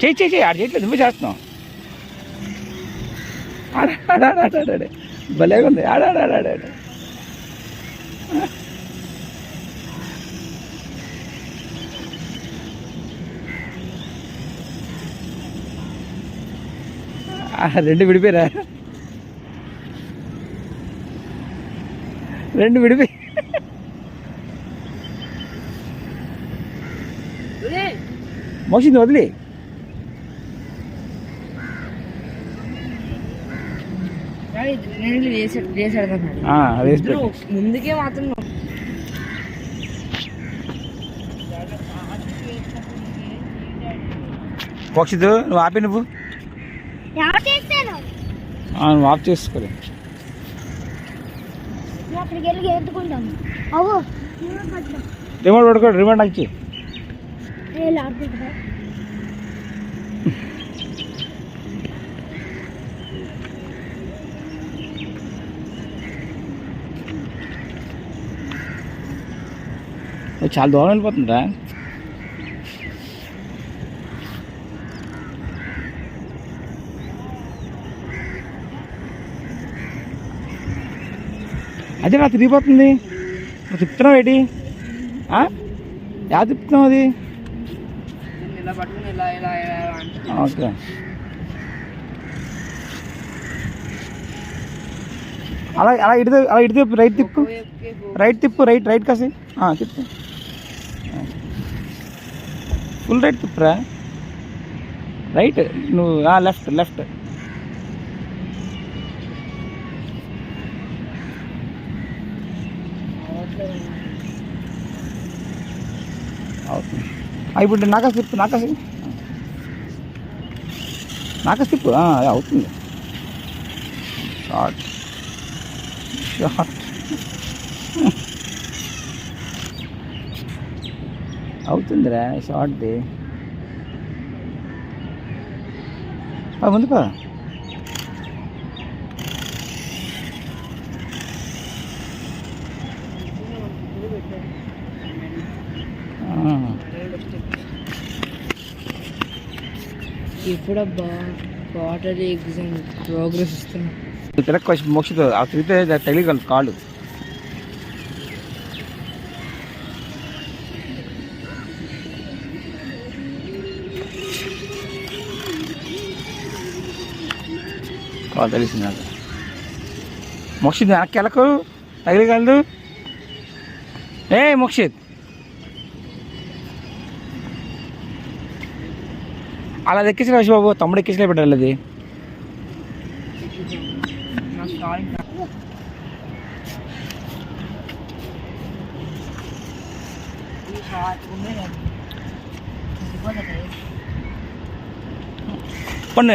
చెయ్యి ఆడ చేయట్లేదు, నువ్వే చేస్తున్నావు. ఆడాడాడాడే భలేగా ఉంది. ఆడాడాడాడే రెండు విడిపోయారా? రెండు విడిపోయి మోసింది వదిలి. ముందుకే మాత్రం మోక్షిత్ నువ్వు ఆపి, నువ్వు ఆఫ్ చేసుకోలే. రిమోట్ పడుకో, రిమోట్ నాకు చాలా దూరం వెళ్ళిపోతుందా? అదే నా తిరిగిపోతుంది. నువ్వు తిప్పుతున్నావు ఏంటి? ఎలా తిప్పుతున్నావు అది? ఓకే, అలా అలా ఇటు తిప్పు, రైట్ తిప్పు, రైట్ కాసి తిప్పు, ఫుల్ రైట్ తిప్పురా. రైట్ నువ్వు లెఫ్ట్. ఇప్పుడు నాకాసి తిప్పు, అవుతుంది. షార్ట్ అవుతుందిరా, షార్ట్ది. ముందుకో. ఎప్పుడబ్బా క్వార్టర్లీ ఎగ్జామ్ ప్రోగ్రెస్ ఇస్తున్నా. తిరగ మోక్షతో ఆ తిరిగితే తగిలిగలదు కాళ్ళు. కాళ్ళు తెలిసింది నాకు. మోక్షిత్ వెనక్కి వెళ్ళకు, తగిలిగలదు. మోక్షిత్ అలా ఎక్కించిన బాబు, తమ్ముడు ఎక్కించలే పెట్టాలి అది. పన్ను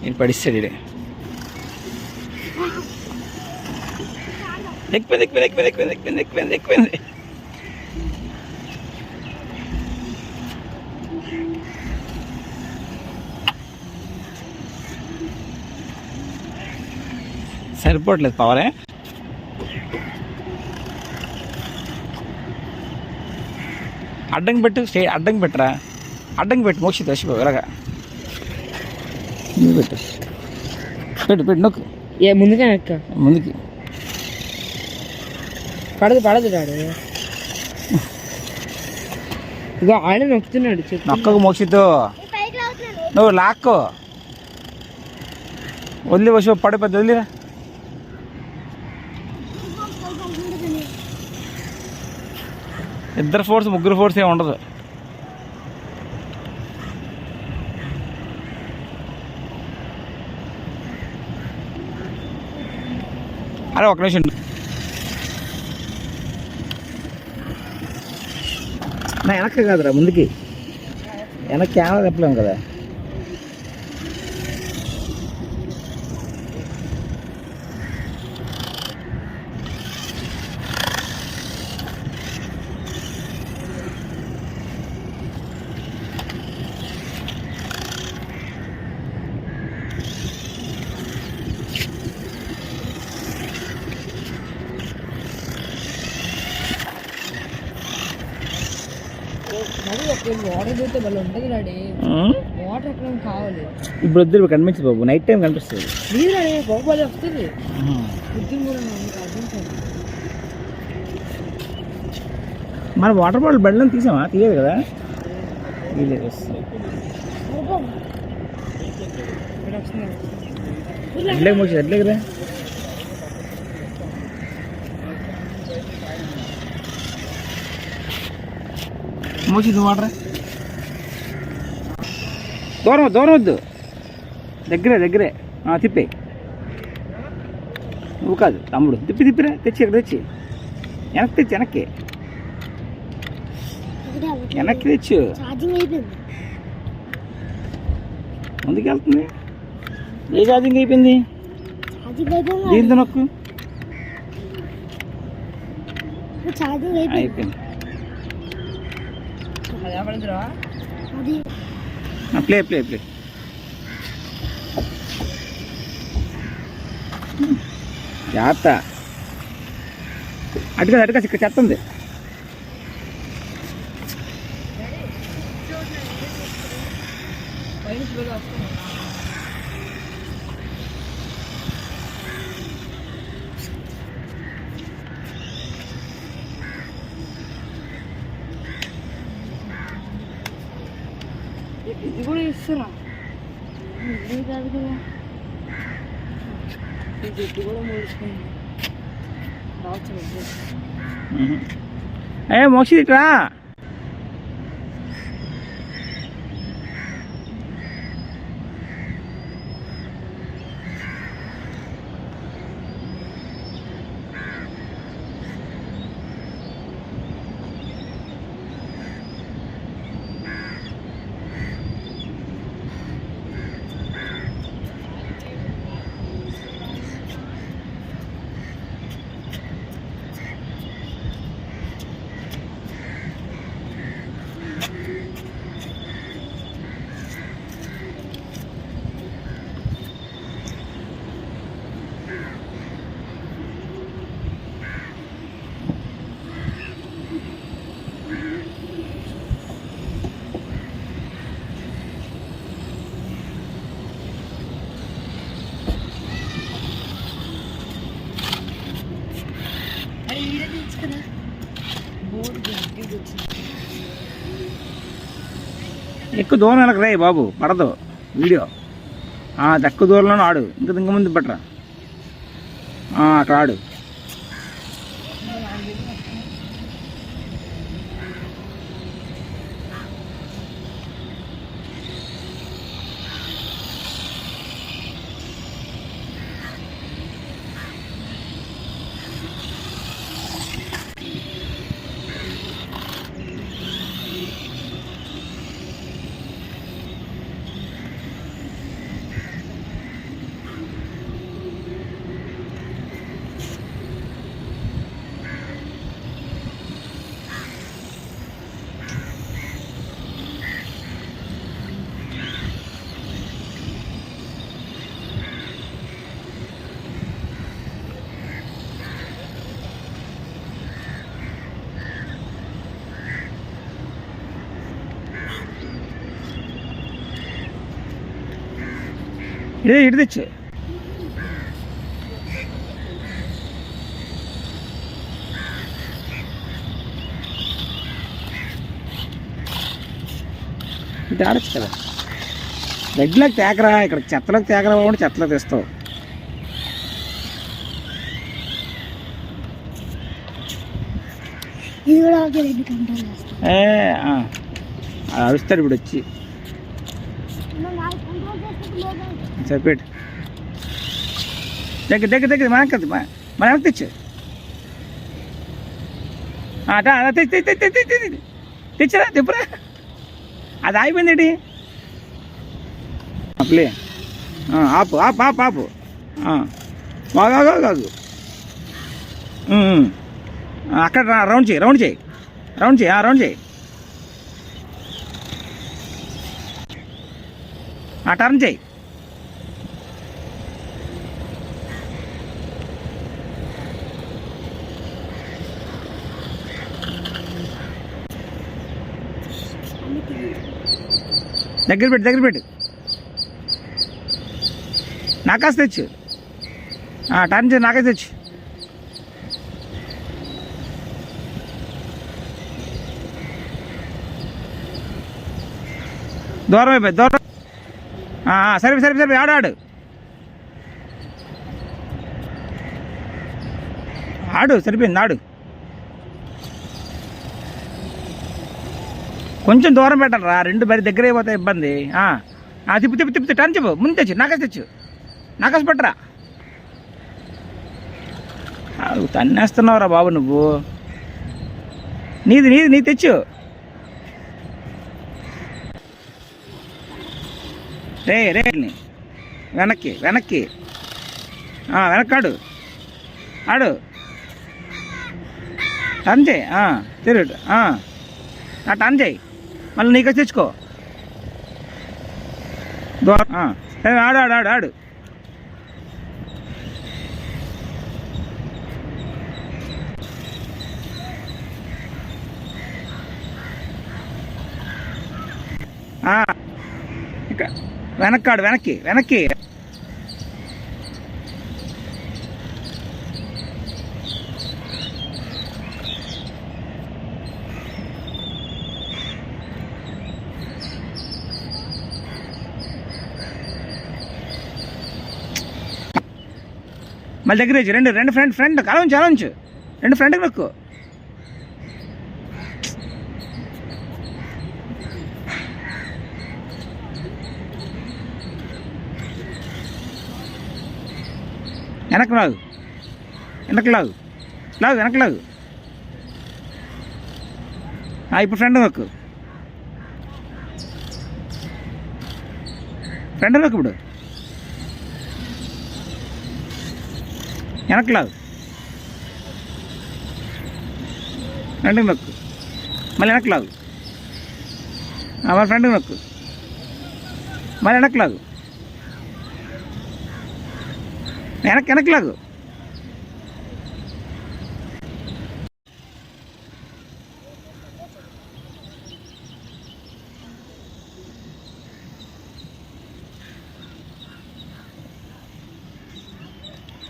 నేను పడిస్తాడు ఇడే. ఎక్కుపోయింది. సరిపోవట్లేదు పవరే. అడ్డంకి పెట్టు, అడ్డంకి పెట్టరా, అడ్డంకి పెట్టు. మోక్షిత్ వచ్చిపో ఇలాగా పెట్టు నొక్కు. ముందుకి పడదు డాడు. ఇగో ఆయన నొక్కుతున్నాడు. నొక్కకు మోక్షిత్, నువ్వు లాక్కో. వదిలి వచ్చి పడిపోద్ది, వదిలిరా. ఇద్దరు ఫోర్స్, ముగ్గురు ఫోర్స్ ఏమి ఉండదు. అరే ఒక నిమిషం, నా వెనక్కి కాదురా, ముందుకి. వెనక్కి కెమెరా చెప్పలేము కదా. వాటర్ పోతే వాళ్ళు ఉంటుంది డాడీ. వాటర్ ఎక్కడ కావాలి ఇప్పుడు వద్దు, కనిపించదు బాబు, నైట్ టైం కనిపిస్తుంది. లేదు డాడీ, బాబు వాళ్ళు వస్తుంది బుద్ధులు కూడా అర్థం కాదు. మన వాటర్ బాటిల్ బండ్లో తీసామా? తీయదు కదా, తీయలేదు. వస్తుంది ఎట్లే మోసి, ఎట్లే కదా. మోసింది వాటర్. దూరం దూరం వద్దు, దగ్గరే దగ్గరే. తిప్పే, నువ్వు కాదు తమ్ముడు, తిప్పిరా, తెచ్చి ఇక్కడ తెచ్చి, వెనక్కి తెచ్చి, వెనక్కి తెచ్చు. ముందుకు వెళ్తుంది. ఏ ఛార్జింగ్ అయిపోయింది? దీంతో నొక్కు, అయిపోయింది. Play play play. జాగ్రత్త, అటుగా అటుగా ఇక్కడ చెత్త ఉంది. ఇది కూడా ఇస్తున్నా, ఇది కాదు కదా, ఈ జట్టు కూడా ముడుచుకుంది. ఏ మోక్షి ఇట్రా. ఎక్కువ దూరం వెనక రే బాబు, పడదు వీడియో. తక్కువ దూరంలోనే ఆడు, ఇంకా ముందు పట్టరా. అక్కడ ఆడు. ఇటు తెచ్చు. ఇటు ఆడచ్చు కదా, గడ్డిలోకి తేకరా, ఇక్కడ చెత్తలోకి తేకరా బాగుంటే చెత్తలో తెస్తావు. అరుస్తాడు ఇప్పుడు వచ్చి. సరిపెట్టు, దగ్గర మన వెనక్కి తెచ్చు. తెచ్చరా, తెప్పురా. అది ఆగిపోయింది. ప్లే, ఆపు ఆపు ఆపు ఆపు. కాదు, అక్కడ రౌండ్ చేయి, రౌండ్ చేయి. టర్న్ చేయి. దగ్గర పెట్టు నాకాసి తెచ్చు. టర్న్ చేసి నాకాసి తెచ్చు. దూరం అయిపోయి దూరం. సరే ఆడు సరిపోయింది ఆడు. కొంచెం దూరం పెట్టాలరా, రెండు బరి దగ్గర అయిపోతాయి ఇబ్బంది. తిప్పు టర్న్ చెప్పు, ముందు తెచ్చు నాకాసి పెట్టరా. తన్నేస్తున్నావురా బాబు నువ్వు. నీది తెచ్చు. రే వెనక్కి వెనక్కాడు ఆడు. టర్న్ చేయి, తిరుగు. టర్న్ చేయి, మళ్ళీ నీకు తెచ్చుకో. దూరం ఆడు. ఇక వెనక్కాడు, వెనక్కి మళ్ళీ దగ్గర వచ్చి రెండు ఫ్రంట్ కలవచ్చు. రెండు ఫ్రంట్కి నొక్కు. వెనక్కి లాగు. ఇప్పుడు ఫ్రంట్ నొక్కు. ఇప్పుడు వెనక్కి లాగు. ఫ్రంట్కి నొక్కు, మళ్ళీ వెనక్కి లాగు. మళ్ళీ ఫ్రంట్కి నొక్కు, మళ్ళీ వెనక్కి లాగు. వెనక్కి లాగు.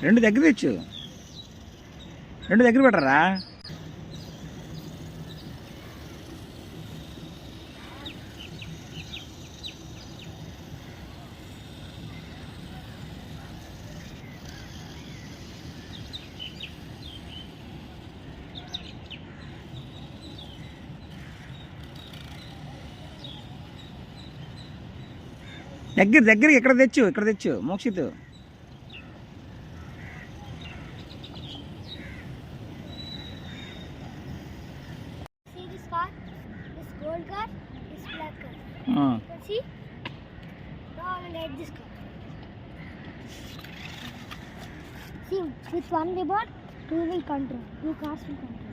రెండు దగ్గర తెచ్చు, రెండు దగ్గర పెట్టరా. దగ్గర ఇక్కడ తెచ్చు Mokshith. See? Now I will add this car. See, with one remote, two cars will control.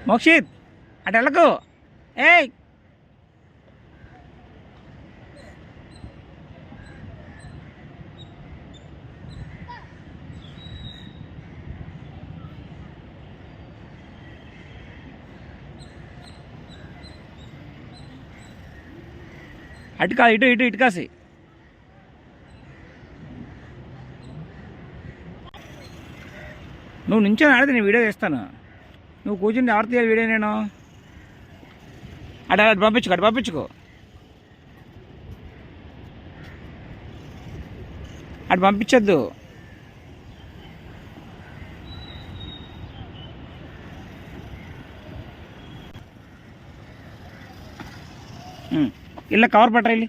Mokshith అటు వెళ్ళకు. ఏయ్ అటు కాదు, ఇటు కాసి. నువ్వు నుంచొని ఆడితే నేను వీడియో చేస్తాను. నువ్వు కూర్చుని ఎవరు తీయాలి వీడియో? నేను అటు పంపించుకో. అటు పంపించొద్దు. ఇలా కవర్ పట్టరా వెళ్ళి.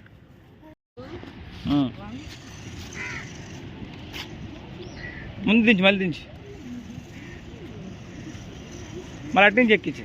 ముందు దించి మళ్ళీ దించి. మళ్ళీ అటు నుంచి ఎక్కించి